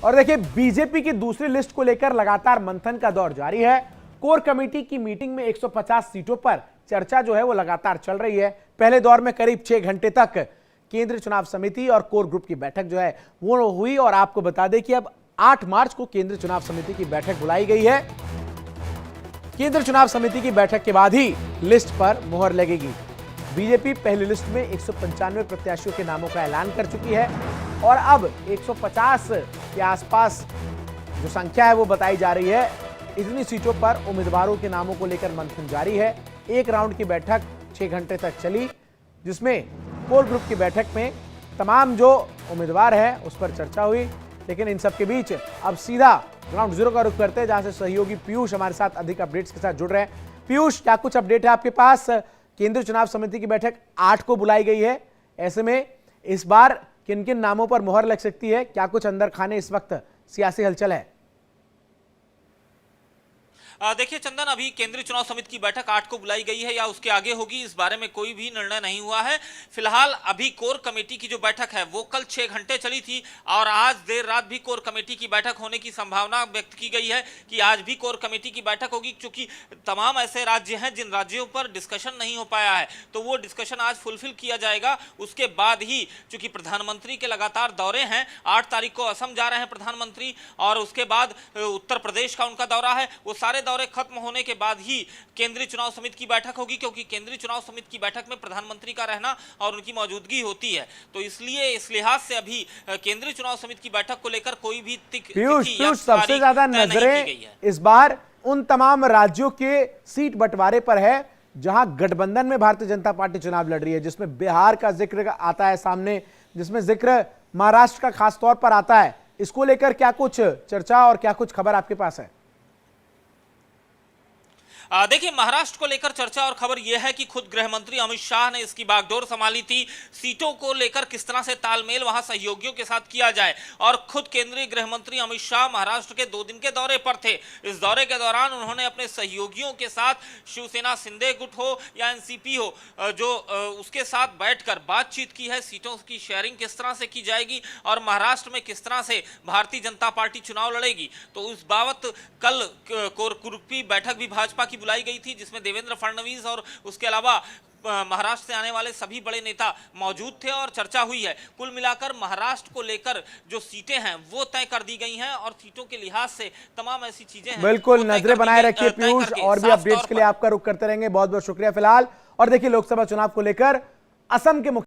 और देखिए बीजेपी की दूसरी लिस्ट को लेकर लगातार मंथन का दौर जारी है। कोर कमेटी की मीटिंग में 150 सीटों पर चर्चा जो है वो लगातार चल रही है। पहले दौर में करीब 6 घंटे तक केंद्रीय चुनाव समिति और कोर ग्रुप की बैठक जो है वो हुई और आपको बता दें कि अब 8 मार्च को केंद्रीय चुनाव समिति की बैठक बुलाई गई है। केंद्रीय चुनाव समिति की बैठक के बाद ही लिस्ट पर मुहर लगेगी। बीजेपी पहली लिस्ट में 195 प्रत्याशियों के नामों का ऐलान कर चुकी है और अब 150 के आसपास जो संख्या है वो बताई जा रही है। इतनी सीटों पर उम्मीदवारों के नामों को लेकर मंथन जारी है। एक राउंड की बैठक 6 घंटे तक चली, जिसमें कोर ग्रुप की बैठक में तमाम जो उम्मीदवार है उस पर चर्चा हुई। लेकिन इन सब के बीच अब सीधा ग्राउंड जीरो का रुख करते हैं, जहां से सहयोगी पीयूष हमारे साथ अधिक अपडेट्स के साथ जुड़ रहे हैं। पीयूष, क्या कुछ अपडेट है आपके पास? केंद्रीय चुनाव समिति की बैठक 8 को बुलाई गई है, ऐसे में इस बार किन किन नामों पर मुहर लग सकती है? क्या कुछ अंदर खाने इस वक्त सियासी हलचल है? देखिए चंदन, अभी केंद्रीय चुनाव समिति की बैठक 8 को बुलाई गई है या उसके आगे होगी, इस बारे में कोई भी निर्णय नहीं हुआ है। फिलहाल अभी कोर कमेटी की जो बैठक है वो कल 6 घंटे चली थी और आज देर रात भी कोर कमेटी की बैठक होने की संभावना व्यक्त की गई है कि आज भी कोर कमेटी की बैठक होगी, क्योंकि तमाम ऐसे राज्य हैं जिन राज्यों पर डिस्कशन नहीं हो पाया है, तो वो डिस्कशन आज फुलफिल किया जाएगा। उसके बाद ही, चूंकि प्रधानमंत्री के लगातार दौरे हैं, 8 तारीख को असम जा रहे हैं प्रधानमंत्री और उसके बाद उत्तर प्रदेश का उनका दौरा है, वो सारे दौरे खत्म होने के बाद ही केंद्रीय चुनाव समिति की बैठक होगी, क्योंकि केंद्रीय चुनाव समिति की बैठक में प्रधानमंत्री का रहना और उनकी मौजूदगी होती है। तो इसलिए इस लिहाज से अभी केंद्रीय चुनाव समिति की बैठक को लेकर कोई भी सबसे ज्यादा नजरें इस बार उन तमाम राज्यों के सीट बंटवारे पर है जहां गठबंधन में भारतीय जनता पार्टी चुनाव लड़ रही है, जिसमें बिहार का जिक्र आता है सामने, जिसमें जिक्र महाराष्ट्र का खास तौर पर आता है। इसको लेकर क्या कुछ चर्चा और क्या कुछ खबर आपके पास है? देखिए, महाराष्ट्र को लेकर चर्चा और खबर यह है कि खुद गृह मंत्री अमित शाह ने इसकी बागडोर संभाली थी। सीटों को लेकर किस तरह से तालमेल वहां सहयोगियों के साथ किया जाए, और खुद केंद्रीय गृह मंत्री अमित शाह महाराष्ट्र के 2 दिन के दौरे पर थे। इस दौरे के दौरान उन्होंने अपने सहयोगियों के साथ, शिवसेना शिंदे गुट हो या एनसीपी हो, जो उसके साथ बैठकर बातचीत की है। सीटों की शेयरिंग किस तरह से की जाएगी और महाराष्ट्र में किस तरह से भारतीय जनता पार्टी चुनाव लड़ेगी, तो इस बाबत कल कोर ग्रुप की बैठक भी भाजपा की बुलाई गई थी, जिसमें देवेंद्र फडणवीस और उसके अलावा महाराष्ट्र से आने वाले सभी बड़े नेता मौजूद थे और चर्चा हुई है। कुल मिलाकर महाराष्ट्र को लेकर जो सीटें हैं वो तय कर दी गई हैं और सीटों के लिहाज से तमाम ऐसी चीजें हैं। बिल्कुल नजरें बनाए रखिए पीयूष, और भी अपडेट्स के लिए आपका रुख करते रहेंगे। बहुत बहुत शुक्रिया। फिलहाल और देखिए, लोकसभा चुनाव को लेकर असम के